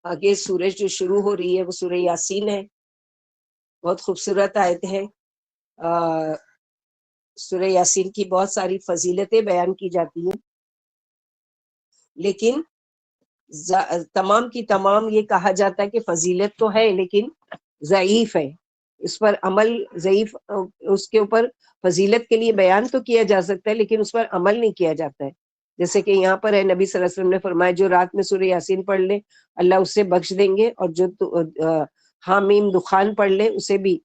آگے سورج جو شروع ہو رہی ہے وہ سورہ یاسین ہے. بہت خوبصورت آیت ہے. سورہ یاسین کی بہت ساری فضیلتیں بیان کی جاتی ہیں، لیکن تمام کی تمام یہ کہا جاتا ہے کہ فضیلت تو ہے لیکن ضعیف ہے، اس پر عمل ضعیف. اس کے اوپر فضیلت کے لیے بیان تو کیا جا سکتا ہے لیکن اس پر عمل نہیں کیا جاتا ہے. جیسے کہ یہاں پر ہے نبی صلی اللہ علیہ وسلم نے فرمایا جو رات میں سورہ یاسین پڑھ لے اللہ اسے بخش دیں گے، اور جو حامیم دخان پڑھ لے اسے بھی،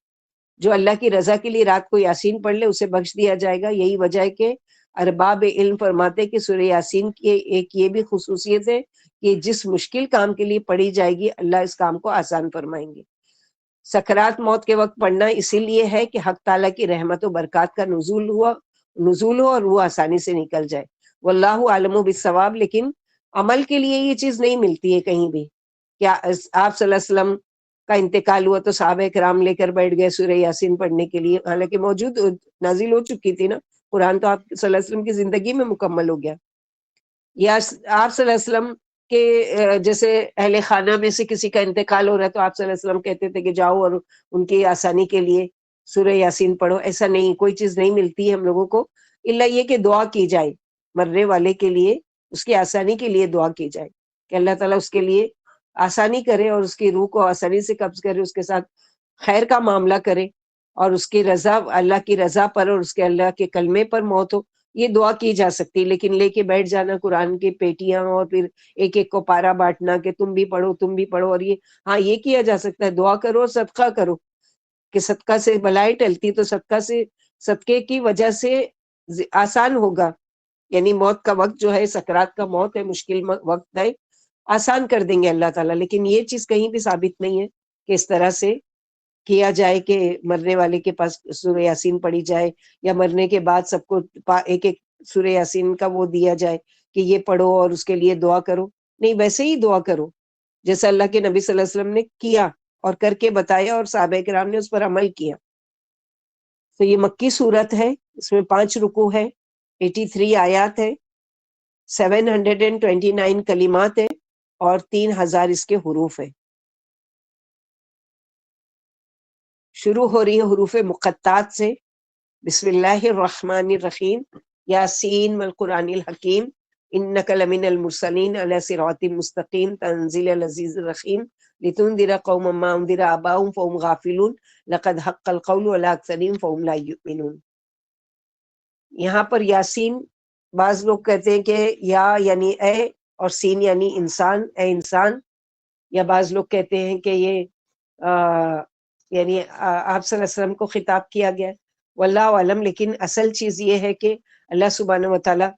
جو اللہ کی رضا کے لیے رات کو یاسین پڑھ لے اسے بخش دیا جائے گا. یہی وجہ ہے کہ ارباب علم فرماتے کہ سورہ یاسین کی ایک یہ بھی خصوصیت ہے کہ جس مشکل کام کے لیے پڑھی جائے گی اللہ اس کام کو آسان فرمائیں گے. سکرات موت کے وقت پڑھنا اسی لیے ہے کہ حق تعالیٰ کی رحمت و برکات کا نزول ہو اور وہ آسانی سے نکل جائے. واللہ عالم بالصواب. لیکن عمل کے لیے یہ چیز نہیں ملتی ہے کہیں بھی. کیا آپ صلی اللہ علیہ وسلم کا انتقال ہوا تو صحابہ کرام لے کر بیٹھ گئے سورہ یاسین پڑھنے کے لیے، حالانکہ موجود نازل ہو چکی تھی نا، قرآن تو آپ صلی اللہ علیہ وسلم کی زندگی میں مکمل ہو گیا. یا آپ صلی اللہ علیہ وسلم کہ جیسے اہل خانہ میں سے کسی کا انتقال ہو رہا ہے تو آپ صلی اللہ علیہ وسلم کہتے تھے کہ جاؤ اور ان کی آسانی کے لیے سورہ یاسین پڑھو. ایسا نہیں، کوئی چیز نہیں ملتی ہے ہم لوگوں کو الا یہ کہ دعا کی جائے مرنے والے کے لیے، اس کی آسانی کے لیے دعا کی جائے کہ اللہ تعالیٰ اس کے لیے آسانی کرے اور اس کی روح کو آسانی سے قبض کرے، اس کے ساتھ خیر کا معاملہ کرے اور اس کی رضا، اللہ کی رضا پر اور اس کے اللہ کے کلمے پر موت ہو. یہ دعا کی جا سکتی، لیکن لے کے بیٹھ جانا قرآن کی پیٹیاں اور پھر ایک ایک کو پارا بانٹنا کہ تم بھی پڑھو تم بھی پڑھو. اور یہ ہاں یہ کیا جا سکتا ہے، دعا کرو اور صدقہ کرو کہ صدقہ سے بلائی ٹلتی، تو صدقے کی وجہ سے آسان ہوگا. یعنی موت کا وقت جو ہے، سکرات کا موت ہے، مشکل وقت ہے، آسان کر دیں گے اللہ تعالیٰ. لیکن یہ چیز کہیں بھی ثابت نہیں ہے کہ اس طرح سے کیا جائے کہ مرنے والے کے پاس سورہ یاسین پڑھی جائے یا مرنے کے بعد سب کو ایک ایک سورہ یاسین کا وہ دیا جائے کہ یہ پڑھو اور اس کے لیے دعا کرو. نہیں، ویسے ہی دعا کرو جیسا اللہ کے نبی صلی اللہ علیہ وسلم نے کیا اور کر کے بتایا اور صحابہ کرام نے اس پر عمل کیا. تو یہ مکی صورت ہے، اس میں 5 رکوع ہے، 83 آیات ہے، 729 کلمات ہے اور 3000 اس کے حروف ہے. شروع ہو رہی ہے حروف مقطعات سے. بسم اللہ الرحمن الرحیم. یاسین والقرآن الحکیم انک لمن المرسلین علی صراط مستقیم تنزیل العزیز الرحیم لتنذر قوما ما انذر آباؤهم فهم غافلون لقد حق القول علی اکثرهم فهم لا یؤمنون. یہاں پر یاسین، بعض لوگ کہتے ہیں کہ یا یعنی اے اور سین یعنی انسان، اے انسان، یا بعض لوگ کہتے ہیں کہ یہ یعنی آپ صلی اللہ علیہ وسلم کو خطاب کیا گیا. واللہ عالم. لیکن اصل چیز یہ ہے کہ اللہ سبحانہ و تعالیٰ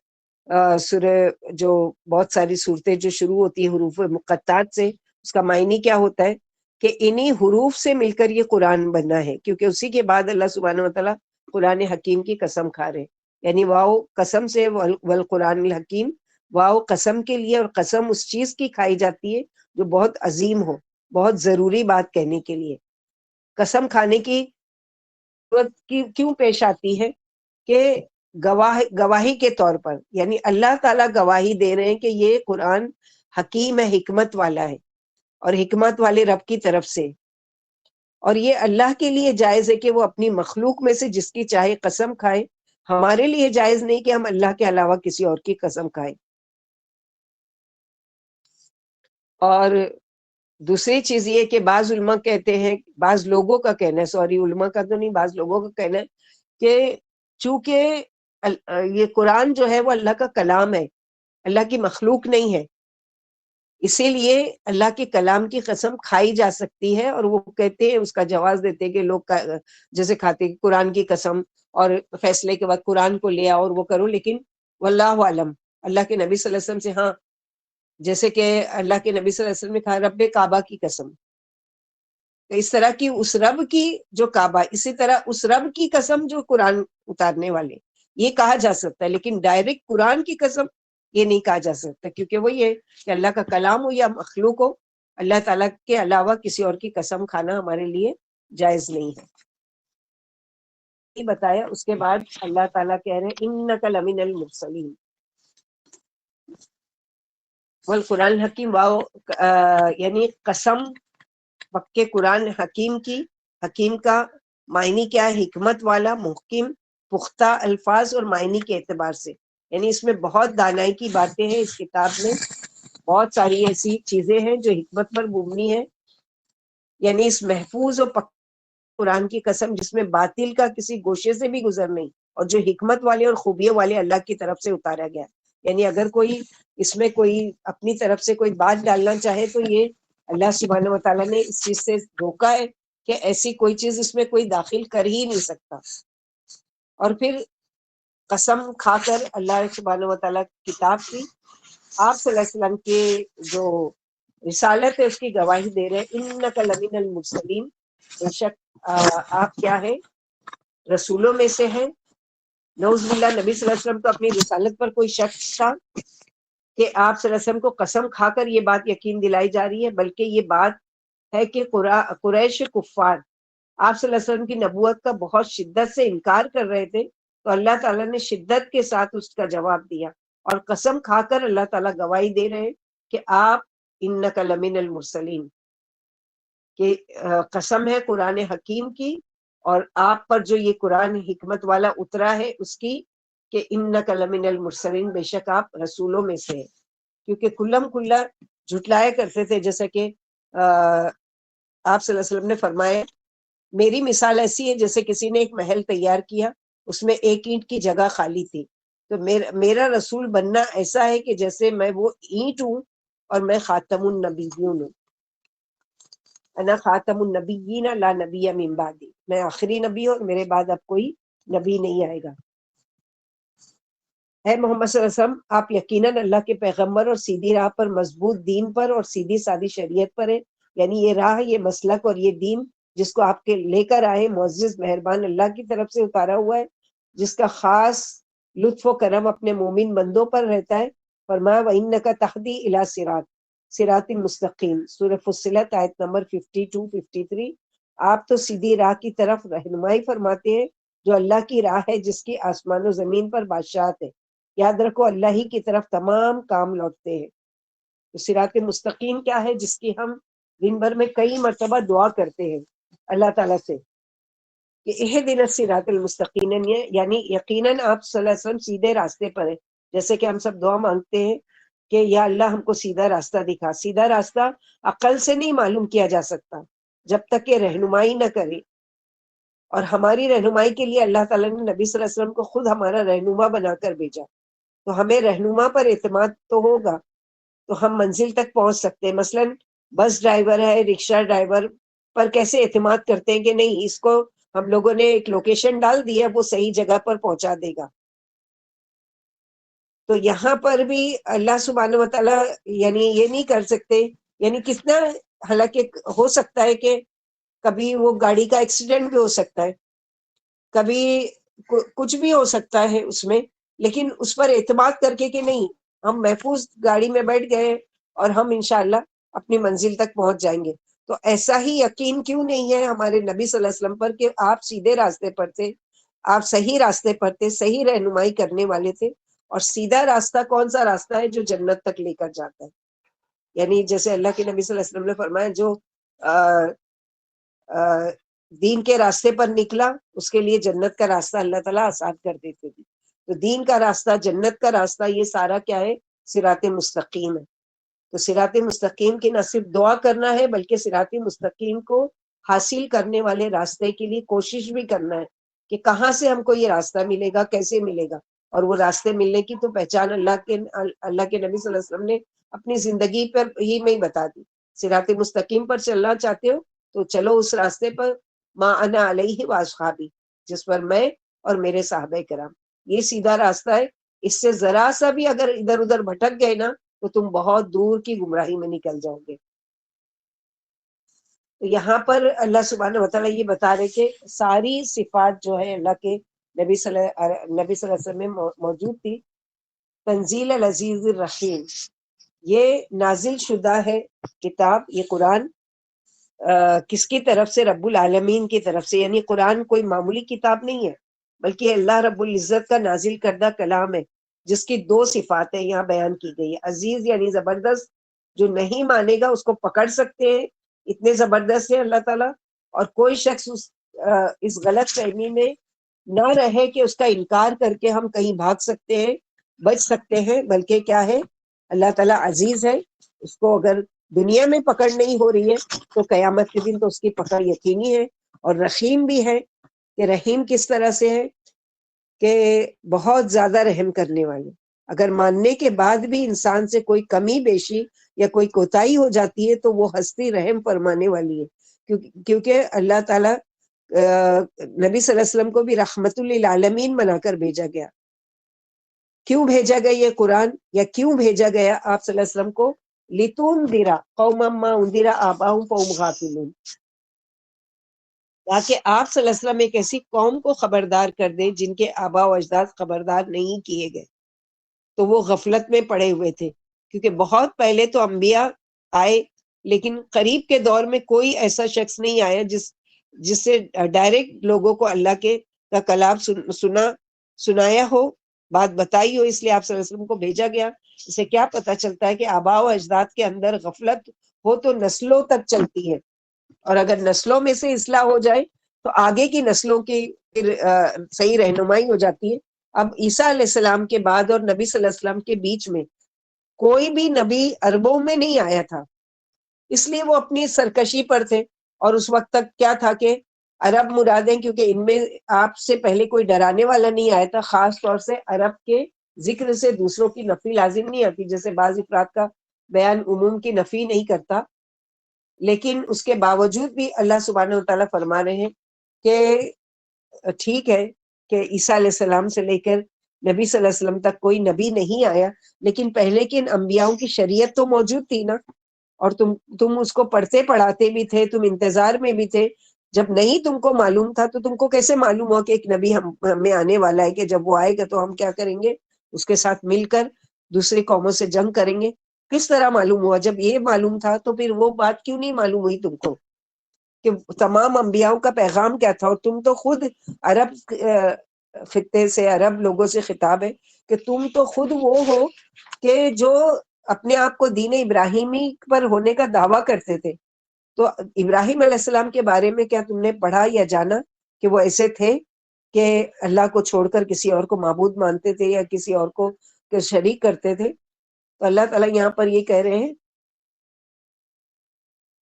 سورہ جو بہت ساری صورتیں جو شروع ہوتی ہیں حروف مقطعات سے، اس کا معنی کیا ہوتا ہے کہ انہی حروف سے مل کر یہ قرآن بنا ہے، کیونکہ اسی کے بعد اللہ سبحانہ و تعالیٰ قرآن حکیم کی قسم کھا رہے. یعنی واو قسم سے، والقرآن الحکیم، واو قسم کے لیے، اور قسم اس چیز کی کھائی جاتی ہے جو بہت عظیم ہو، بہت ضروری بات کہنے کے لیے. قسم کھانے کی ضرورت کیوں پیش آتی ہے کہ گواہی کے طور پر، یعنی اللہ تعالیٰ گواہی دے رہے ہیں کہ یہ قرآن حکیم ہے، حکمت والا ہے، اور حکمت والے رب کی طرف سے. اور یہ اللہ کے لیے جائز ہے کہ وہ اپنی مخلوق میں سے جس کی چاہے قسم کھائے. ہمارے لیے جائز نہیں کہ ہم اللہ کے علاوہ کسی اور کی قسم کھائیں. اور دوسری چیز یہ کہ بعض علماء کہتے ہیں، بعض لوگوں کا کہنا ہے، سوری علماء کا تو نہیں، بعض لوگوں کا کہنا ہے کہ چونکہ یہ قرآن جو ہے وہ اللہ کا کلام ہے، اللہ کی مخلوق نہیں ہے، اسی لیے اللہ کے کلام کی قسم کھائی جا سکتی ہے. اور وہ کہتے ہیں، اس کا جواز دیتے ہیں کہ لوگ جیسے کھاتے ہیں قرآن کی قسم اور فیصلے کے بعد قرآن کو لیا اور وہ کرو. لیکن واللہ عالم، اللہ کے نبی صلی اللہ علیہ وسلم سے، ہاں جیسے کہ اللہ کے نبی صلی اللہ علیہ وسلم نے کہا رب کعبہ کی قسم، تو اس طرح کی اس رب کی جو کعبہ، اسی طرح اس رب کی قسم جو قرآن اتارنے والے، یہ کہا جا سکتا ہے. لیکن ڈائریکٹ قرآن کی قسم یہ نہیں کہا جا سکتا، کیونکہ وہ یہ کہ اللہ کا کلام ہو یا مخلوق ہو، اللہ تعالیٰ کے علاوہ کسی اور کی قسم کھانا ہمارے لیے جائز نہیں ہے. یہ بتایا. اس کے بعد اللہ تعالیٰ کہہ رہے ہیں انک لمن المرسلین. والقرآن حکیم واو یعنی قسم پکے قرآن حکیم کی، حکیم کا معنی کیا ہے؟ حکمت والا، محکم، پختہ الفاظ اور معنی کے اعتبار سے، یعنی اس میں بہت دانائی کی باتیں ہیں اس کتاب میں، بہت ساری ایسی چیزیں ہیں جو حکمت پر مبنی ہے، یعنی اس محفوظ اور قرآن کی قسم جس میں باطل کا کسی گوشے سے بھی گزر نہیں، اور جو حکمت والے اور خوبیوں والے اللہ کی طرف سے اتارا گیا، یعنی اگر کوئی اس میں کوئی اپنی طرف سے کوئی بات ڈالنا چاہے تو یہ اللہ سبحانہ و تعالیٰ نے اس چیز سے روکا ہے کہ ایسی کوئی چیز اس میں کوئی داخل کر ہی نہیں سکتا۔ اور پھر قسم کھا کر اللہ سبحانہ و تعالیٰ کتاب کی، آپ صلی اللہ علیہ وسلم کے جو رسالت ہے اس کی گواہی دے رہے ہیں، انک لمن المرسلین، بے شک آپ کیا ہے؟ رسولوں میں سے ہیں۔ نعوذ باللہ، نبی صلی اللہ علیہ وسلم کو اپنی رسالت پر کوئی شک تھا کہ آپ صلی اللہ علیہ وسلم کو قسم کھا کر یہ بات یقین دلائی جا رہی ہے، بلکہ یہ بات ہے کہ قریش کفار آپ صلی اللہ علیہ وسلم کی نبوت کا بہت شدت سے انکار کر رہے تھے، تو اللہ تعالیٰ نے شدت کے ساتھ اس کا جواب دیا، اور قسم کھا کر اللہ تعالیٰ گواہی دے رہے ہیں کہ آپ انک لمن المرسلین، کہ قسم ہے قرآن حکیم کی اور آپ پر جو یہ قرآن حکمت والا اترا ہے اس کی، کہ انک لمن المرسلین، بے شک آپ رسولوں میں سے ہیں، کیونکہ کلم کلا جھٹلایا کرتے تھے، جیسا کہ آپ صلی اللہ علیہ وسلم نے فرمایا میری مثال ایسی ہے جیسے کسی نے ایک محل تیار کیا، اس میں ایک اینٹ کی جگہ خالی تھی، تو میرا رسول بننا ایسا ہے کہ جیسے میں وہ اینٹ ہوں اور میں خاتم النبیون ہوں، انا خاتم النبیین لا نبی من بعدی، میں آخری نبی ہوں اور میرے بعد اب کوئی نبی نہیں آئے گا۔ اے محمد صلی اللہ علیہ وسلم، آپ یقیناً اللہ کے پیغمبر اور سیدھی راہ پر، مضبوط دین پر اور سیدھی سادی شریعت پر ہے، یعنی یہ راہ، یہ مسلک اور یہ دین جس کو آپ کے لے کر آئے معزز مہربان اللہ کی طرف سے اتارا ہوا ہے، جس کا خاص لطف و کرم اپنے مومن بندوں پر رہتا ہے۔ فرمایا وَإِنَّكَ تَهْدِي إِلَى صراط مستقیم، سورہ فصلت آیت نمبر 52-53۔ آپ تو سیدھی راہ کی طرف رہنمائی فرماتے ہیں، جو اللہ کی راہ ہے جس کی آسمان و زمین پر بادشاہت ہے، یاد رکھو اللہ ہی کی طرف تمام کام لوٹتے ہیں۔ تو صراط مستقیم کیا ہے؟ جس کی ہم دن بھر میں کئی مرتبہ دعا کرتے ہیں اللہ تعالیٰ سے کہ اہدنا الصراط المستقیم، یعنی یقیناً آپ صلی اللہ علیہ وسلم سیدھے راستے پر ہیں، جیسے کہ ہم سب دعا مانگتے ہیں کہ یا اللہ ہم کو سیدھا راستہ دکھا۔ سیدھا راستہ عقل سے نہیں معلوم کیا جا سکتا جب تک کہ رہنمائی نہ کرے، اور ہماری رہنمائی کے لیے اللہ تعالیٰ نے نبی صلی اللہ علیہ وسلم کو خود ہمارا رہنما بنا کر بھیجا، تو ہمیں رہنما پر اعتماد تو ہوگا تو ہم منزل تک پہنچ سکتے ہیں۔ مثلا بس ڈرائیور ہے، رکشہ ڈرائیور پر کیسے اعتماد کرتے ہیں کہ نہیں اس کو ہم لوگوں نے ایک لوکیشن ڈال دی ہے، وہ صحیح جگہ پر پہنچا دے گا، تو یہاں پر بھی اللہ سبحانہ و تعالیٰ یعنی یہ نہیں کر سکتے، یعنی کتنا، حالانکہ ہو سکتا ہے کہ کبھی وہ گاڑی کا ایکسیڈنٹ بھی ہو سکتا ہے، کبھی کچھ بھی ہو سکتا ہے اس میں، لیکن اس پر اعتماد کر کے کہ نہیں ہم محفوظ گاڑی میں بیٹھ گئے اور ہم انشاءاللہ اپنی منزل تک پہنچ جائیں گے، تو ایسا ہی یقین کیوں نہیں ہے ہمارے نبی صلی اللہ علیہ وسلم پر کہ آپ سیدھے راستے پر تھے، آپ صحیح راستے پر تھے، صحیح رہنمائی کرنے والے تھے، اور سیدھا راستہ کون سا راستہ ہے؟ جو جنت تک لے کر جاتا ہے، یعنی جیسے اللہ کے نبی صلی اللہ علیہ وسلم نے فرمایا جو دین کے راستے پر نکلا اس کے لیے جنت کا راستہ اللہ تعالیٰ آسان کر دیتے تھے، تو دین کا راستہ، جنت کا راستہ، یہ سارا کیا ہے؟ صراط مستقیم ہے۔ تو صراط مستقیم کی نہ صرف دعا کرنا ہے بلکہ صراط مستقیم کو حاصل کرنے والے راستے کے لیے کوشش بھی کرنا ہے کہ کہاں سے ہم کو یہ راستہ ملے گا، کیسے ملے گا، اور وہ راستے ملنے کی تو پہچان اللہ کے نبی صلی اللہ علیہ وسلم نے اپنی زندگی پر ہی میں ہی بتا دی۔ صراط مستقیم پر چلنا چاہتے ہو تو چلو اس راستے پر، ما انا علیہ واصحابی، جس پر میں اور میرے صحابہ کرام، یہ سیدھا راستہ ہے، اس سے ذرا سا بھی اگر ادھر ادھر بھٹک گئے نا تو تم بہت دور کی گمراہی میں نکل جاؤ گے۔ تو یہاں پر اللہ سبحانہ وتعالیٰ یہ بتا رہے کہ ساری صفات جو ہے اللہ کے نبی صلی اللہ علیہ وسلم میں موجود تھی۔ تنزیل العزیز الرحیم، یہ نازل شدہ ہے کتاب، یہ قرآن کس کی طرف سے؟ رب العالمین کی طرف سے، یعنی قرآن کوئی معمولی کتاب نہیں ہے بلکہ اللہ رب العزت کا نازل کردہ کلام ہے، جس کی دو صفاتیں یہاں بیان کی گئی ہے. عزیز یعنی زبردست، جو نہیں مانے گا اس کو پکڑ سکتے ہیں، اتنے زبردست ہے اللہ تعالیٰ. اور کوئی شخص اس غلط فہمی میں نہ رہے کہ اس کا انکار کر کے ہم کہیں بھاگ سکتے ہیں، بچ سکتے ہیں. بلکہ کیا ہے، اللہ تعالیٰ عزیز ہے، اس کو اگر دنیا میں پکڑ نہیں ہو رہی ہے تو قیامت کے دن تو اس کی پکڑ یقینی ہے. اور رحیم بھی ہے، کہ رحیم کس طرح سے ہے کہ بہت زیادہ رحم کرنے والے. اگر ماننے کے بعد بھی انسان سے کوئی کمی بیشی یا کوئی کوتاہی ہو جاتی ہے تو وہ ہستی رحم فرمانے والی ہے. کیونکہ اللہ تعالیٰ نبی صلی اللہ علیہ وسلم کو بھی رحمت للعالمین بنا کر بھیجا گیا. کیوں بھیجا گیا یہ قرآن، یا کیوں بھیجا گیا آپ صلی اللہ علیہ وسلم کو؟ لِتُنذِرَ قَوْمًا مَّا أُنذِرَ آبَاؤُهُمْ فَهُمْ غَافِلُونَ، تاکہ آپ صلی اللہ علیہ وسلم ایک ایسی قوم کو خبردار کر دیں جن کے آبا و اجداد خبردار نہیں کیے گئے، تو وہ غفلت میں پڑے ہوئے تھے. کیونکہ بہت پہلے تو انبیاء آئے، لیکن قریب کے دور میں کوئی ایسا شخص نہیں آیا جس سے ڈائریکٹ لوگوں کو اللہ کا کلام سنایا ہو، بات بتائی ہو. اس لیے آپ صلی اللہ علیہ وسلم کو بھیجا گیا. اس سے کیا پتہ چلتا ہے کہ آبا و اجداد کے اندر غفلت ہو تو نسلوں تک چلتی ہے، اور اگر نسلوں میں سے اصلاح ہو جائے تو آگے کی نسلوں کی پھر صحیح رہنمائی ہو جاتی ہے. اب عیسیٰ علیہ السلام کے بعد اور نبی صلی اللہ علیہ وسلم کے بیچ میں کوئی بھی نبی عربوں میں نہیں آیا تھا، اس لیے وہ اپنی سرکشی پر تھے. اور اس وقت تک کیا تھا کہ عرب مرادیں، کیونکہ ان میں آپ سے پہلے کوئی ڈرانے والا نہیں آیا تھا. خاص طور سے عرب کے ذکر سے دوسروں کی نفی لازم نہیں آتی، جیسے بعض افراد کا بیان عموم کی نفی نہیں کرتا. لیکن اس کے باوجود بھی اللہ سبحانہ وتعالیٰ فرما رہے ہیں کہ ٹھیک ہے کہ عیسیٰ علیہ السلام سے لے کر نبی صلی اللہ علیہ وسلم تک کوئی نبی نہیں آیا، لیکن پہلے کے ان انبیاؤں کی شریعت تو موجود تھی نا، اور تم اس کو پڑھتے پڑھاتے بھی تھے، تم انتظار میں بھی تھے. جب نہیں تم کو معلوم تھا تو تم کو کیسے معلوم ہو کہ ایک نبی ہمیں آنے والا ہے، کہ جب وہ آئے گا تو ہم کیا کریں گے، اس کے ساتھ مل کر دوسری قوموں سے جنگ کریں گے؟ کس طرح معلوم ہوا؟ جب یہ معلوم تھا تو پھر وہ بات کیوں نہیں معلوم ہوئی تم کو کہ تمام انبیاؤں کا پیغام کیا تھا؟ اور تم تو خود عرب خطے سے، عرب لوگوں سے خطاب ہے کہ تم تو خود وہ ہو کہ جو اپنے آپ کو دین ابراہیمی پر ہونے کا دعویٰ کرتے تھے. تو ابراہیم علیہ السلام کے بارے میں کیا تم نے پڑھا یا جانا کہ وہ ایسے تھے کہ اللہ کو چھوڑ کر کسی اور کو معبود مانتے تھے یا کسی اور کو شریک کرتے تھے؟ تو اللہ تعالیٰ یہاں پر یہ کہہ رہے ہیں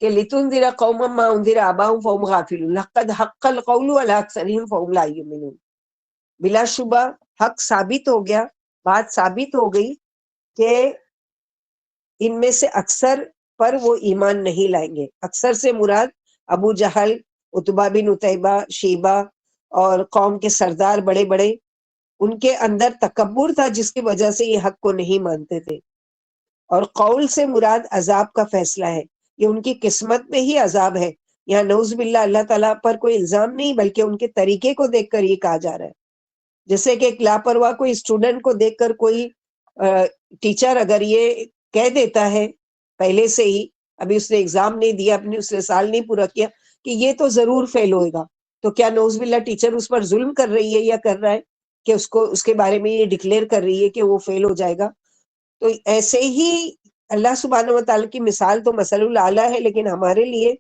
کہ لِتُنذِرَ قَوْمًا مَّا أُنذِرَ آبَاؤُهُمْ فَهُمْ غَافِلُونَ لَقَدْ حَقَّ الْقَوْلُ عَلَىٰ أَكْثَرِهِمْ فَهُمْ لَا يُؤْمِنُونَ. بلا شبہ حق ثابت ہو گیا، بات ثابت ہو گئی کہ ان میں سے اکثر پر وہ ایمان نہیں لائیں گے. اکثر سے مراد ابو جہل، عتبہ بن عتیبہ، شیبہ اور قوم کے سردار بڑے بڑے، ان کے اندر تکبر تھا جس کی وجہ سے یہ حق کو نہیں مانتے تھے. اور قول سے مراد عذاب کا فیصلہ ہے، یہ ان کی قسمت میں ہی عذاب ہے. یہاں نعوذ باللہ اللہ تعالیٰ پر کوئی الزام نہیں، بلکہ ان کے طریقے کو دیکھ کر یہ کہا جا رہا ہے. جیسے کہ ایک لاپرواہ کوئی اسٹوڈنٹ کو دیکھ کر کوئی ٹیچر اگر یہ کہہ دیتا ہے پہلے سے ہی، ابھی اس نے ایگزام نہیں دیا، اپنے اس نے سال نہیں پورا کیا، کہ یہ تو ضرور فیل ہوئے گا، تو کیا نعوذ باللہ ٹیچر اس پر ظلم کر رہی ہے یا کر رہا ہے کہ اس کے بارے میں یہ ڈکلیئر کر رہی ہے کہ وہ فیل ہو جائے گا؟ تو ایسے ہی اللہ سبحانہ وتعالی کی مثال تو مثل الاعلیٰ ہے، لیکن ہمارے لیے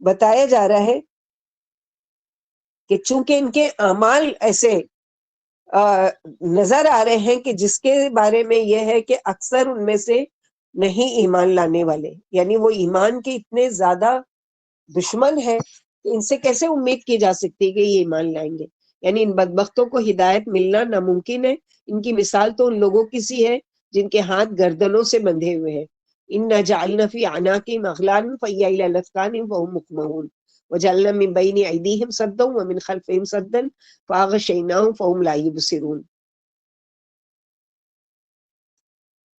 بتایا جا رہا ہے کہ چونکہ ان کے اعمال ایسے نظر آ رہے ہیں کہ جس کے بارے میں یہ ہے کہ اکثر ان میں سے نہیں ایمان لانے والے، یعنی وہ ایمان کے اتنے زیادہ دشمن ہے کہ ان سے کیسے امید کی جا سکتی ہے کہ یہ ایمان لائیں گے. یعنی ان بدبختوں کو ہدایت ملنا ناممکن ہے. ان کی مثال تو ان لوگوں کی سی ہے جن کے ہاتھ گردنوں سے بندھے ہوئے ہیں. اِنَّا جَعَلْنَا فِي أَعْنَاقِهِمْ أَغْلَالًا فَهِيَ إِلَى الْأَذْقَانِ فَهُمْ مُقْمَحُونَ وَجَعَلْنَا مِن بَيْنِ أَيْدِيهِمْ سَدًّا وَمِنْ خَلْفِهِمْ سَدًّا فَأَغْشَيْنَاهُمْ فَهُمْ لَا يُبْصِرُونَ.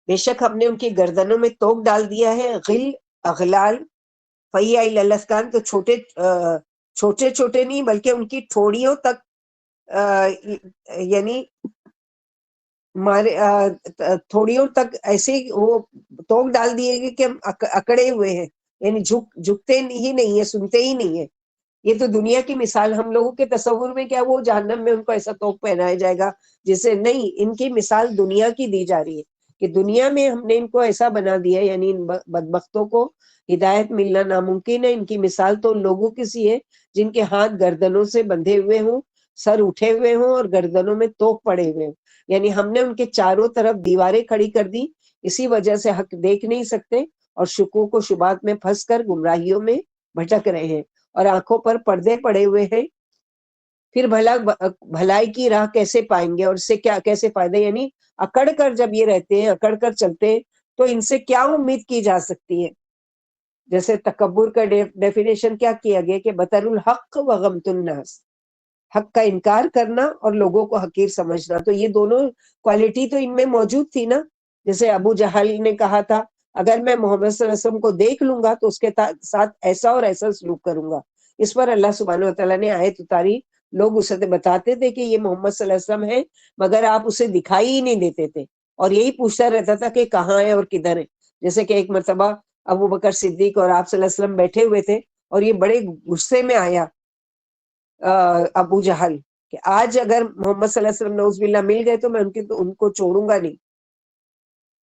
بے شک ہم نے ان کی گردنوں میں توق ڈال دیا ہے، غل، اغلال. فَهِيَ إِلَى الْأَذْقَانِ تو چھوٹے چھوٹے نہیں بلکہ ان کی ٹھوڑیوں تک، یعنی تھوڑیوں تک ایسے وہ توق ڈال دیے گے کہ ہم اکڑے ہوئے ہیں، یعنی جھکتے ہی نہیں ہیں، سنتے ہی نہیں ہیں. یہ تو دنیا کی مثال، ہم لوگوں کے تصور میں کیا وہ جہنم میں ان کو ایسا توق پہنایا جائے گا جسے نہیں، ان کی مثال دنیا کی دی جا رہی ہے کہ دنیا میں ہم نے ان کو ایسا بنا دیا، یعنی ان بدبختوں کو ہدایت ملنا ناممکن ہے۔ ان کی مثال تو ان لوگوں کی سی ہے جن کے ہاتھ گردنوں سے بندھے ہوئے ہوں، سر اٹھے ہوئے ہوں اور گردنوں میں توق پڑے ہوئے ہوں، یعنی ہم نے ان کے چاروں طرف دیواریں کھڑی کر دی، اسی وجہ سے حق دیکھ نہیں سکتے اور شکوک و شبہات میں پھنس کر گمراہیوں میں بھٹک رہے ہیں، اور آنکھوں پر پردے پڑے ہوئے ہیں۔ پھر بھلائی کی راہ کیسے پائیں گے، اور اس سے کیا کیسے فائدہ، یعنی اکڑ کر جب یہ رہتے ہیں، اکڑ کر چلتے ہیں، تو ان سے کیا امید کی جا سکتی ہے؟ جیسے تکبر کا ڈیفینیشن کیا کیا گیا کہ بطر الحق و غمت الناس، حق کا انکار کرنا اور لوگوں کو حقیر سمجھنا، تو یہ دونوں کوالٹی تو ان میں موجود تھی نا۔ جیسے ابو جہل نے کہا تھا اگر میں محمد صلی اللہ علیہ وسلم کو دیکھ لوں گا تو اس کے ساتھ ایسا اور ایسا سلوک کروں گا۔ اس پر اللہ سبحانہ وتعالیٰ نے آیت اتاری، لوگ اسے بتاتے تھے کہ یہ محمد صلی اللہ علیہ وسلم ہے، مگر آپ اسے دکھائی ہی نہیں دیتے تھے، اور یہی پوچھتا رہتا تھا کہ کہاں ہے اور کدھر ہے۔ جیسے کہ ایک مرتبہ ابو بکر صدیق اور آپ صلی اللہ علیہ وسلم بیٹھے ہوئے تھے، اور یہ بڑے غصے میں آیا ابو جہل کہ آج اگر محمد صلی اللہ علیہ وسلم نعوذ باللہ مل گئے تو میں ان کو چھوڑوں گا نہیں۔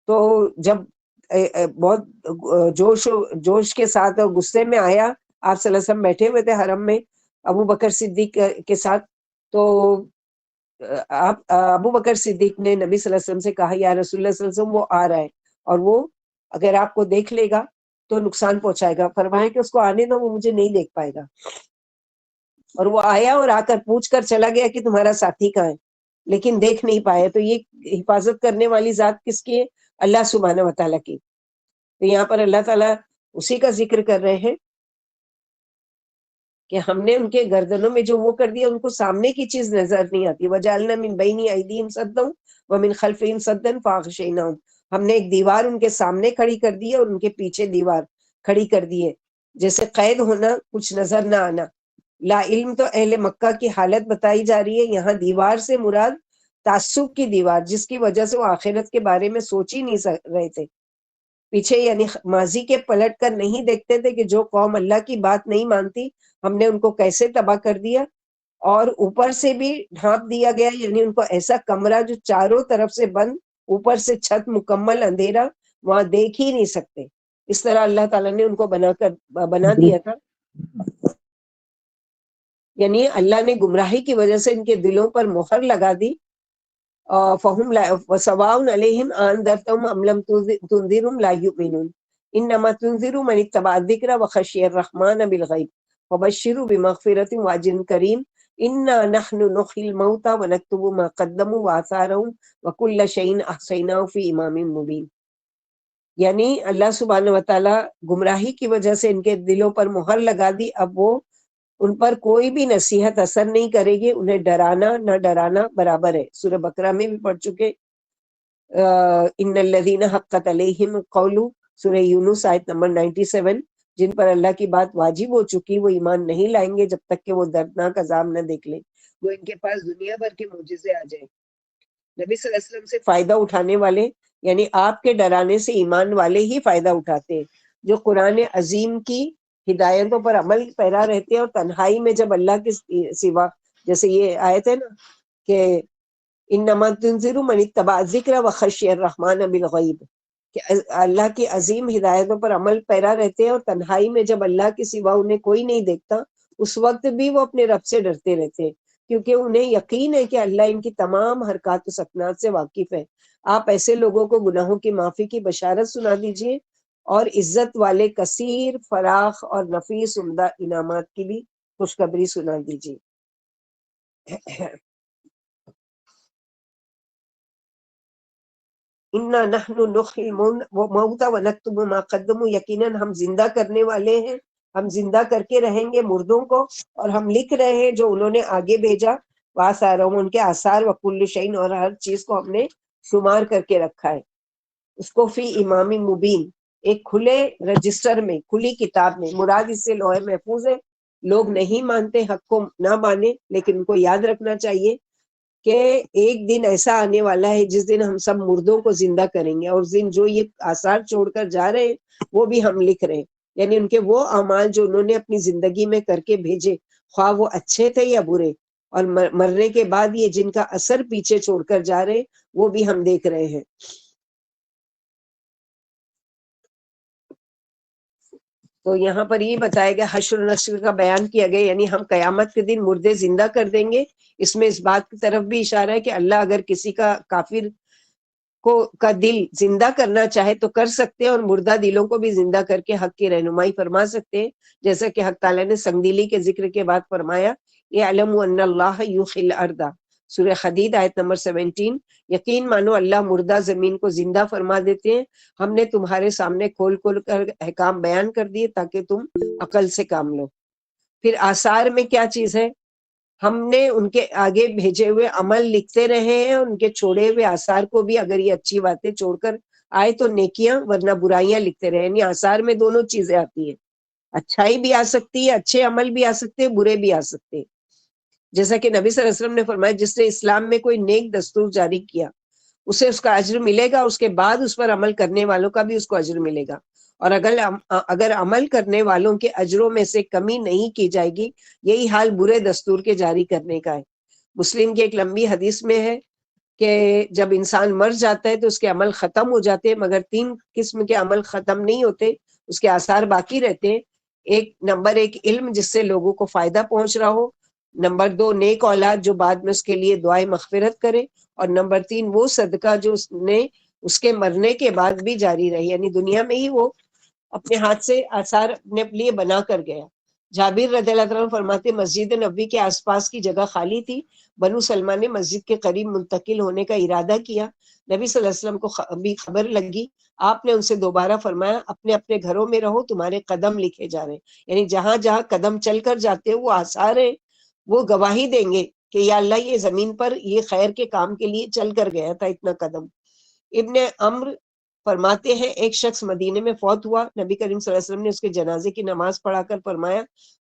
تو جب بہت جوش کے ساتھ اور غصے میں آیا، آپ صلی اللہ علیہ وسلم بیٹھے ہوئے تھے حرم میں ابو بکر صدیق کے ساتھ، تو آپ ابو بکر صدیق نے نبی صلی اللہ علیہ وسلم سے کہا یا رسول اللہ صلی اللہ علیہ وسلم وہ آ رہا ہے، اور وہ اگر آپ کو دیکھ لے گا تو نقصان پہنچائے گا، فرمایا کہ اس کو آنے دو، وہ مجھے نہیں دیکھ پائے گا۔ اور وہ آیا اور آ کر پوچھ کر چلا گیا کہ تمہارا ساتھی کہاں ہے، لیکن دیکھ نہیں پایا۔ تو یہ حفاظت کرنے والی ذات کس کی ہے؟ اللہ سبحانہ وتعالیٰ کی۔ تو یہاں پر اللہ تعالیٰ اسی کا ذکر کر رہے ہیں کہ ہم نے ان کے گردنوں میں جو وہ کر دیا، ان کو سامنے کی چیز نظر نہیں آتی۔ وَجَعَلْنَا مِن بَيْنِ أَيْدِيهِمْ سَدًّا وَمِن خَلْفِهِمْ سَدًّا فَأَغْشَيْنَاهُمْ، ہم نے ایک دیوار ان کے سامنے کھڑی کر دی ہے اور ان کے پیچھے دیوار کھڑی کر دی ہے، جیسے قید ہونا، کچھ نظر نہ آنا۔ لا علم تو اہل مکہ کی حالت بتائی جا رہی ہے، یہاں دیوار سے مراد تعصب کی دیوار، جس کی وجہ سے وہ آخرت کے بارے میں سوچ ہی نہیں رہے تھے۔ پیچھے یعنی ماضی کے پلٹ کر نہیں دیکھتے تھے کہ جو قوم اللہ کی بات نہیں مانتی ہم نے ان کو کیسے تباہ کر دیا، اور اوپر سے بھی ڈھانپ دیا گیا، یعنی ان کو ایسا کمرہ جو چاروں طرف سے بند، اوپر سے چھت مکمل اندھیرا، وہاں دیکھ ہی نہیں سکتے۔ اس طرح اللہ تعالیٰ نے ان کو بنا دیا تھا، یعنی اللہ نے گمراہی کی وجہ سے ان کے دلوں پر مہر لگا دی۔ فہم سواء علیہم انذرتہم ام لم تنذرہم لا یؤمنون انما تنذر من اتبع الذکر وخشی الرحمن بالغیب فبشروا بمغفرۃ واجر کریم انا نحن نحیی الموتى ونکتب ما قدموا وآثارهم وکل شیء احصیناہ فی امام مبین۔ یعنی اللہ سبحانہ وتعالی گمراہی کی وجہ سے ان کے دلوں پر مہر لگا دی، اب وہ ان پر کوئی بھی نصیحت اثر نہیں کرے گی، انہیں ڈرانا نہ ڈرانا برابر ہے۔ سورہ بقرہ میں بھی پڑھ چکے، ان الذین حقت علیہم القول، سورہ یونس آیت نمبر 97، جن پر اللہ کی بات واجب ہو چکی وہ ایمان نہیں لائیں گے جب تک کہ وہ دردناک عذاب نہ دیکھ لیں، وہ ان کے پاس دنیا بھر کے معجزے آ جائیں۔ نبی صلی اللہ علیہ وسلم سے فائدہ اٹھانے والے، یعنی آپ کے ڈرانے سے ایمان والے ہی فائدہ اٹھاتے ہیں، جو قرآن عظیم کی ہدایتوں پر عمل پیرا رہتے ہیں، اور تنہائی میں جب اللہ کے سوا، جیسے یہ آیت ہے نا کہ انما تنذر من اتبع الذکر وخشی الرحمن بالغیب، کہ اللہ کی عظیم ہدایتوں پر عمل پیرا رہتے ہیں، اور تنہائی میں جب اللہ کے سوا انہیں کوئی نہیں دیکھتا اس وقت بھی وہ اپنے رب سے ڈرتے رہتے ہیں، کیونکہ انہیں یقین ہے کہ اللہ ان کی تمام حرکات و سکنات سے واقف ہے۔ آپ ایسے لوگوں کو گناہوں کی معافی کی بشارت سنا دیجئے، اور عزت والے کثیر فراخ اور نفیس عمدہ انعامات کی بھی خوشخبری سنا دیجیے۔ انا نحن نحیی الموتى ونکتب ما قدموا، یقیناً ہم زندہ کرنے والے ہیں، ہم زندہ کر کے رہیں گے مردوں کو، اور ہم لکھ رہے ہیں جو انہوں نے آگے بھیجا، وآثارہم، ان کے آثار، وکل شیء، اور ہر چیز کو ہم نے شمار کر کے رکھا ہے اس کو، فی امام مبین، ایک کھلے رجسٹر میں، کھلی کتاب میں، مراد اس سے لوح محفوظ ہے۔ لوگ نہیں مانتے، حق کو نہ مانے، لیکن ان کو یاد رکھنا چاہیے کہ ایک دن ایسا آنے والا ہے جس دن ہم سب مردوں کو زندہ کریں گے، اور اس دن جو یہ آثار چھوڑ کر جا رہے ہیں وہ بھی ہم لکھ رہے ہیں، یعنی ان کے وہ اعمال جو انہوں نے اپنی زندگی میں کر کے بھیجے خواہ وہ اچھے تھے یا برے، اور مرنے کے بعد یہ جن کا اثر پیچھے چھوڑ کر جا رہے وہ بھی ہم دیکھ رہے ہیں۔ تو یہاں پر یہ بتایا گیا، حشر و نشر کا بیان کیا گیا، یعنی ہم قیامت کے دن مردے زندہ کر دیں گے۔ اس میں اس بات کی طرف بھی اشارہ ہے کہ اللہ اگر کسی کا کافر کا دل زندہ کرنا چاہے تو کر سکتے ہیں، اور مردہ دلوں کو بھی زندہ کر کے حق کی رہنمائی فرما سکتے ہیں، جیسا کہ حق تعالیٰ نے سنگدلی کے ذکر کے بعد فرمایا، اعلموا ان اللہ یحیی الارض، سورہ حدید آیت نمبر 17، یقین مانو اللہ مردہ زمین کو زندہ فرما دیتے ہیں۔ ہم نے تمہارے سامنے کھول کھول کر احکام بیان کر دیے تاکہ تم عقل سے کام لو۔ پھر آثار میں کیا چیز ہے؟ ہم نے ان کے آگے بھیجے ہوئے عمل لکھتے رہے ہیں، ان کے چھوڑے ہوئے آثار کو بھی، اگر یہ اچھی باتیں چھوڑ کر آئے تو نیکیاں ورنہ برائیاں لکھتے رہے، یعنی آثار میں دونوں چیزیں آتی ہیں، اچھائی بھی آ سکتی ہے، اچھے عمل بھی آ سکتے ہیں، برے بھی آ سکتے ہیں۔ جیسا کہ نبی صلی اللہ علیہ وسلم نے فرمایا، جس نے اسلام میں کوئی نیک دستور جاری کیا اسے اس کا اجر ملے گا، اس کے بعد اس پر عمل کرنے والوں کا بھی اس کو اجر ملے گا، اور اگر عمل کرنے والوں کے اجروں میں سے کمی نہیں کی جائے گی، یہی حال برے دستور کے جاری کرنے کا ہے۔ مسلم کی ایک لمبی حدیث میں ہے کہ جب انسان مر جاتا ہے تو اس کے عمل ختم ہو جاتے ہیں، مگر 3 قسم کے عمل ختم نہیں ہوتے، اس کے آثار باقی رہتے ہیں۔ نمبر 1 علم جس سے لوگوں کو فائدہ پہنچ رہا ہو، نمبر 2 نیک اولاد جو بعد میں اس کے لیے دعائیں مغفرت کرے، اور نمبر 3 وہ صدقہ جو اس کے مرنے کے بعد بھی جاری رہی، یعنی دنیا میں ہی وہ اپنے ہاتھ سے آثار اپنے لیے بنا کر گیا۔ جابر رضی اللہ عنہ فرماتے مسجد نبوی کے آس پاس کی جگہ خالی تھی، بنو سلمہ نے مسجد کے قریب منتقل ہونے کا ارادہ کیا، نبی صلی اللہ علیہ وسلم کو بھی خبر لگی، آپ نے ان سے دوبارہ فرمایا اپنے اپنے گھروں میں رہو، تمہارے قدم لکھے جا رہے ہیں، یعنی جہاں جہاں قدم چل کر جاتے ہیں وہ آثار ہیں، وہ گواہی دیں گے کہ یا اللہ یہ زمین پر یہ خیر کے کام کے لیے چل کر گیا تھا اتنا قدم۔ ابن عمر فرماتے ہیں ایک شخص مدینے میں فوت ہوا، نبی کریم صلی اللہ علیہ وسلم نے اس کے جنازے کی نماز پڑھا کر فرمایا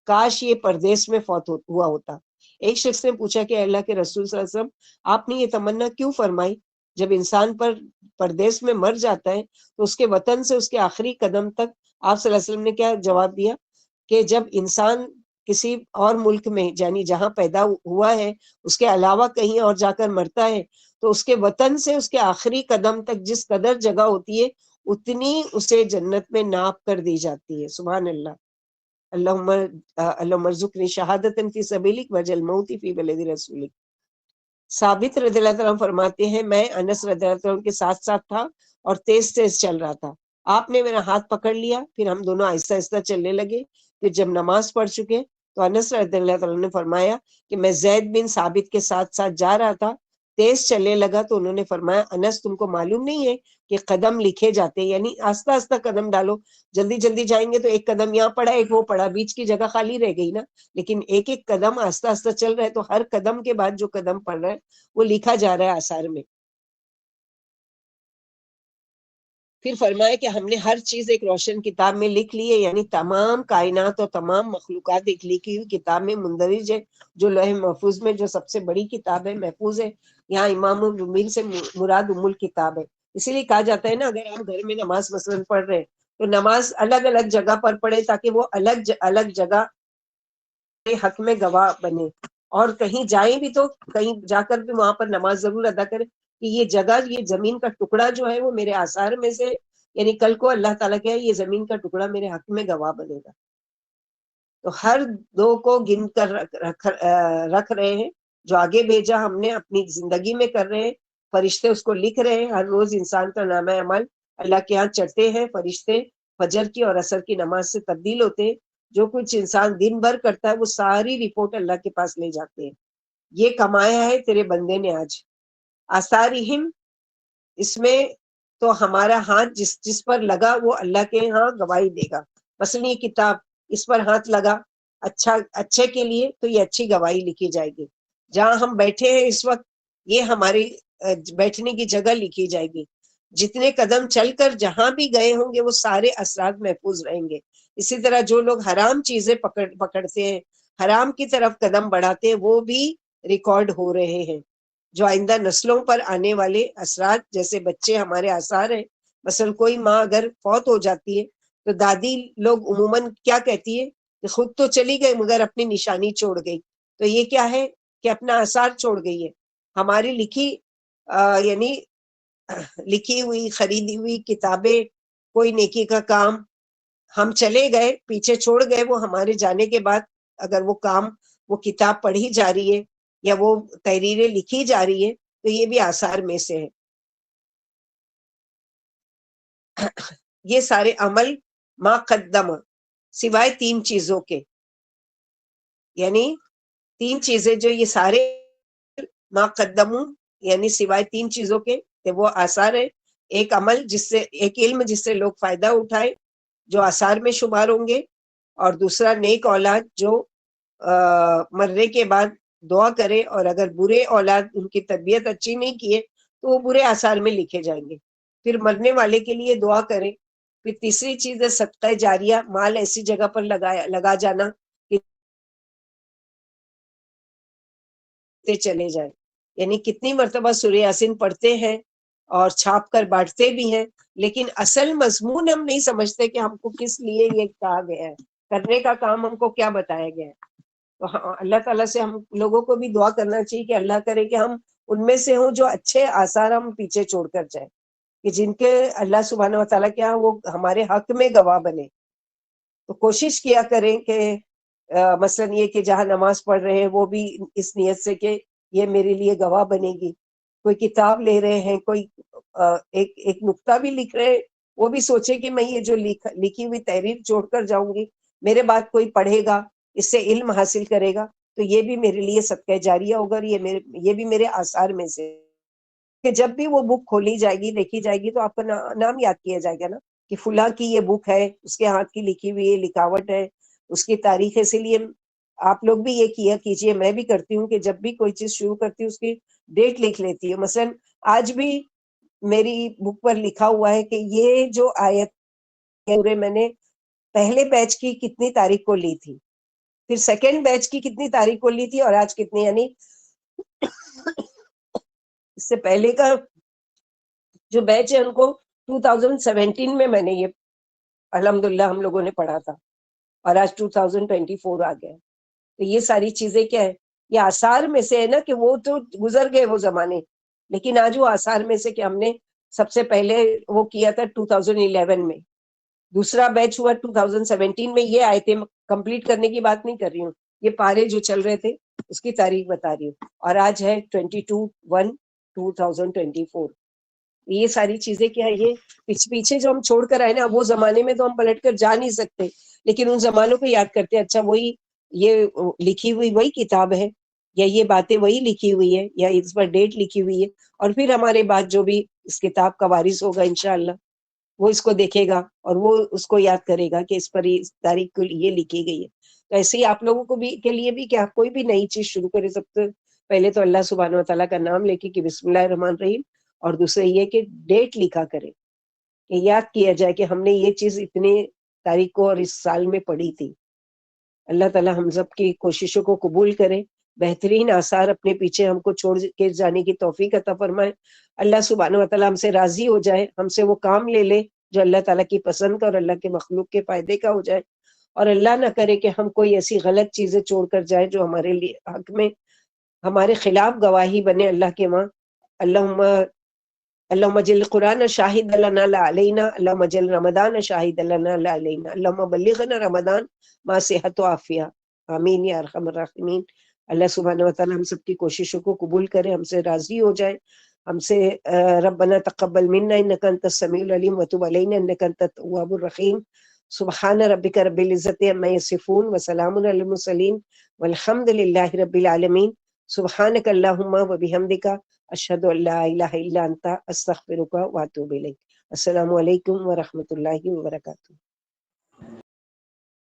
کاش یہ پردیس میں فوت ہوا ہوتا۔ ایک شخص نے پوچھا کہ اللہ کے رسول صلی اللہ علیہ وسلم آپ نے یہ تمنا کیوں فرمائی؟ جب انسان پر پردیس میں مر جاتا ہے تو اس کے وطن سے اس کے آخری قدم تک آپ صلی اللہ علیہ وسلم نے کیا جواب دیا کہ جب انسان کسی اور ملک میں یعنی جہاں پیدا ہوا ہے اس کے علاوہ کہیں اور جا کر مرتا ہے تو اس کے وطن سے اس کے آخری قدم تک جس قدر جگہ ہوتی ہے اتنی اسے جنت میں ناپ کر دی جاتی ہے۔ سبحان اللہ، اللہم ارزقنی شہادتا فی سبیلک وجل موتی فی بلد رسولک۔ ثابت رضی اللہ عنہ فرماتے ہیں میں انس رضی اللہ عنہ کے ساتھ ساتھ تھا اور تیز تیز چل رہا تھا، آپ نے میرا ہاتھ پکڑ لیا، پھر ہم دونوں آہستہ آہستہ چلنے لگے، پھر جب نماز پڑھ چکے تو انس رضی اللہ عنہ نے فرمایا کہ میں زید بن ثابت کے ساتھ ساتھ جا رہا تھا، تیز چلنے لگا تو انہوں نے فرمایا انس تم کو معلوم نہیں ہے کہ قدم لکھے جاتے، یعنی آہستہ آہستہ قدم ڈالو، جلدی جلدی جائیں گے تو ایک قدم یہاں پڑا ایک وہ پڑا، بیچ کی جگہ خالی رہ گئی نا، لیکن ایک ایک قدم آہستہ آہستہ چل رہا ہے تو ہر قدم کے بعد جو قدم پڑ رہا ہے وہ لکھا جا رہا ہے آثار میں۔ پھر فرمایا کہ ہم نے ہر چیز ایک روشن کتاب میں لکھ لی ہے، یعنی تمام کائنات اور تمام مخلوقات ایک لکھی ہوئی کتاب میں مندرج ہے، جو لوح محفوظ میں جو سب سے بڑی کتاب ہے محفوظ ہے۔ یہاں امام المبین سے مراد ام الکتاب ہے، اسی لیے کہا جاتا ہے نا اگر ہم گھر میں نماز مثلاً پڑھ رہے ہیں تو نماز الگ الگ جگہ پر پڑھے تاکہ وہ الگ الگ جگہ حق میں گواہ بنے، اور کہیں جائیں بھی تو کہیں جا کر بھی وہاں پر نماز ضرور ادا کرے کہ یہ جگہ یہ زمین کا ٹکڑا جو ہے وہ میرے آثار میں سے، یعنی کل کو اللہ تعالیٰ کیا ہے یہ زمین کا ٹکڑا میرے حق میں گواہ بنے گا۔ تو ہر دو کو گن کر رکھ رہے ہیں، جو آگے بھیجا ہم نے اپنی زندگی میں کر رہے ہیں، فرشتے اس کو لکھ رہے ہیں، ہر روز انسان کا نامہ عمل اللہ کے ہاں چڑھتے ہیں، فرشتے فجر کی اور عصر کی نماز سے تبدیل ہوتے ہیں، جو کچھ انسان دن بھر کرتا ہے وہ ساری رپورٹ اللہ کے پاس لے جاتے ہیں، یہ کمایا ہے تیرے بندے نے آج۔ آثارہم، اس میں تو ہمارا ہاتھ جس پر لگا وہ اللہ کے ہاں گواہی دے گا، مثلا یہ کتاب اس پر ہاتھ لگا اچھے کے لیے تو یہ اچھی گواہی لکھی جائے گی، جہاں ہم بیٹھے ہیں اس وقت یہ ہماری بیٹھنے کی جگہ لکھی جائے گی، جتنے قدم چل کر جہاں بھی گئے ہوں گے وہ سارے اثرات محفوظ رہیں گے۔ اسی طرح جو لوگ حرام چیزیں پکڑتے ہیں، حرام کی طرف قدم بڑھاتے ہیں، وہ بھی ریکارڈ ہو رہے ہیں، جو آئندہ نسلوں پر آنے والے اثرات، جیسے بچے ہمارے آثار ہیں، مثلا کوئی ماں اگر فوت ہو جاتی ہے تو دادی لوگ عموماً کیا کہتی ہے کہ خود تو چلی گئی مگر اپنی نشانی چھوڑ گئی. تو یہ کیا ہے کہ اپنا آثار چھوڑ گئی ہے. ہماری یعنی لکھی ہوئی خریدی ہوئی کتابیں، کوئی نیکی کا کام ہم چلے گئے پیچھے چھوڑ گئے، وہ ہمارے جانے کے بعد اگر وہ کام، وہ کتاب پڑھی جا رہی ہے یا وہ تحریریں لکھی جا رہی ہے تو یہ بھی آثار میں سے ہے. یہ سارے عمل ما قدم، سوائے 3 چیزوں کے، یعنی 3 چیزیں جو یہ سارے ما قدموں یعنی سوائے 3 چیزوں کے کہ وہ آثار ہے. ایک عمل جس سے، ایک علم جس سے لوگ فائدہ اٹھائے جو آثار میں شمار ہوں گے، اور دوسرا نیک اولاد جو مرنے کے بعد دعا کرے، اور اگر برے اولاد ان کی تربیت اچھی نہیں کیے تو وہ برے آثار میں لکھے جائیں گے. پھر مرنے والے کے لیے دعا کرے. پھر تیسری چیز ہے صدقہ جاریہ، مال ایسی جگہ پر لگا جانا کہ چلے جائیں. یعنی کتنی مرتبہ سورہ یاسین پڑھتے ہیں اور چھاپ کر بانٹتے بھی ہیں، لیکن اصل مضمون ہم نہیں سمجھتے کہ ہم کو کس لیے یہ کہا گیا ہے، کرنے کا کام ہم کو کیا بتایا گیا ہے. تو اللہ تعالیٰ سے ہم لوگوں کو بھی دعا کرنا چاہیے کہ اللہ کرے کہ ہم ان میں سے ہوں جو اچھے آثار ہم پیچھے چھوڑ کر جائیں، کہ جن کے اللہ سبحانہ و تعالیٰ کیا وہ ہمارے حق میں گواہ بنے. تو کوشش کیا کریں کہ مثلاً یہ کہ جہاں نماز پڑھ رہے ہیں وہ بھی اس نیت سے کہ یہ میرے لیے گواہ بنے گی. کوئی کتاب لے رہے ہیں، کوئی ایک نقطہ بھی لکھ رہے ہیں، وہ بھی سوچے کہ میں یہ جو لکھی ہوئی تحریر چھوڑ کر جاؤں گی، میرے بعد کوئی پڑھے گا، اس سے علم حاصل کرے گا، تو یہ بھی میرے لیے صدقہ جاریہ ہوگا، اور یہ بھی میرے آثار میں سے کہ جب بھی وہ بک کھولی جائے گی، دیکھی جائے گی، تو آپ کا نام یاد کیا جائے گا نا کہ فلاں کی یہ بک ہے، اس کے ہاتھ کی لکھی ہوئی لکھاوٹ ہے، اس کی تاریخ. اسی لیے آپ لوگ بھی یہ کیا کیجئے، میں بھی کرتی ہوں کہ جب بھی کوئی چیز شروع کرتی ہوں اس کی ڈیٹ لکھ لیتی ہوں. مثلا آج بھی میری بک پر لکھا ہوا ہے کہ یہ جو آیت پورے میں نے پہلے بیچ کی کتنی تاریخ کو لی تھی، پھر سیکنڈ بیچ کی کتنی تاریخ کو لی تھی، اور آج کتنی، یعنی اس سے پہلے کا جو بیچ ہے ان کو 2017 میں نے یہ الحمدللہ ہم لوگوں نے پڑھا تھا، اور آج 2024 آ گیا. تو یہ ساری چیزیں کیا ہے، یہ آثار میں سے ہے نا، کہ وہ تو گزر گئے وہ زمانے، لیکن آج وہ آثار میں سے کہ ہم نے سب سے پہلے وہ کیا تھا 2011 میں، دوسرا بیچ ہوا 2017 میں. یہ آئے تھے کمپلیٹ کرنے کی بات نہیں کر رہی ہوں، یہ پارے جو چل رہے تھے اس کی تاریخ بتا رہی ہوں، اور آج ہے 22/1/2024. یہ ساری چیزیں کیا ہے، یہ پیچھے جو ہم چھوڑ کر آئے نا، وہ زمانے میں تو ہم پلٹ کر جا نہیں سکتے، لیکن ان زمانوں کو یاد کرتے ہیں، اچھا وہی یہ لکھی ہوئی وہی کتاب ہے، یا یہ باتیں وہی لکھی ہوئی ہے، یا اس پر ڈیٹ لکھی ہوئی ہے. اور پھر ہمارے بعد جو بھی اس کتاب کا وارث ہوگا انشاءاللہ وہ اس کو دیکھے گا اور وہ اس کو یاد کرے گا کہ اس پر اس تاریخ کو یہ لکھی گئی ہے. تو ایسے ہی آپ لوگوں کو بھی کے لیے بھی کہ آپ کوئی بھی نئی چیز شروع کرے، سب سے پہلے تو اللہ سبحانہ و تعالیٰ کا نام لے کے کہ بسم اللہ الرحمن الرحیم، اور دوسرے یہ کہ ڈیٹ لکھا کرے، کہ یاد کیا جائے کہ ہم نے یہ چیز اتنے تاریخ کو اور اس سال میں پڑھی تھی. اللہ تعالیٰ ہم سب کی کوششوں کو قبول کرے، بہترین آثار اپنے پیچھے ہم کو چھوڑ کے جانے کی توفیق عطا فرمائے. اللہ سبحانہ و تعالیٰ ہم سے راضی ہو جائے، ہم سے وہ کام لے لے جو اللہ تعالیٰ کی پسند کا اور اللہ کے مخلوق کے فائدے کا ہو جائے، اور اللہ نہ کرے کہ ہم کوئی ایسی غلط چیزیں چھوڑ کر جائیں جو ہمارے لیے حق میں ہمارے خلاف گواہی بنے اللہ کے وہاں. اللہم اجعل القرآن شاہد لنا لا علینا، اللہم اجعل رمضان شاہد لنا لا علینا، اللہم بلغنا رمضان ما صحت و عافیہ، آمین یا ارحم الراحمین. اللہ سبحانہ و تعالی ہم سب کی کوششوں کو قبول کرے، ہم سے راضی ہو جائے، ہم سے ربنا تقبل منا انک انت السمیع العلیم وتب علینا انک انت التواب الرحیم. سبحان ربک رب العزۃ عما یصفون وسلام علی المرسلین والحمد للہ رب العالمین. سبحانک اللہم وبحمدک، اشہد ان لا الہ الا انت، استغفرک واتوب الیک. السلام علیکم ورحمۃ اللہ وبرکاتہ.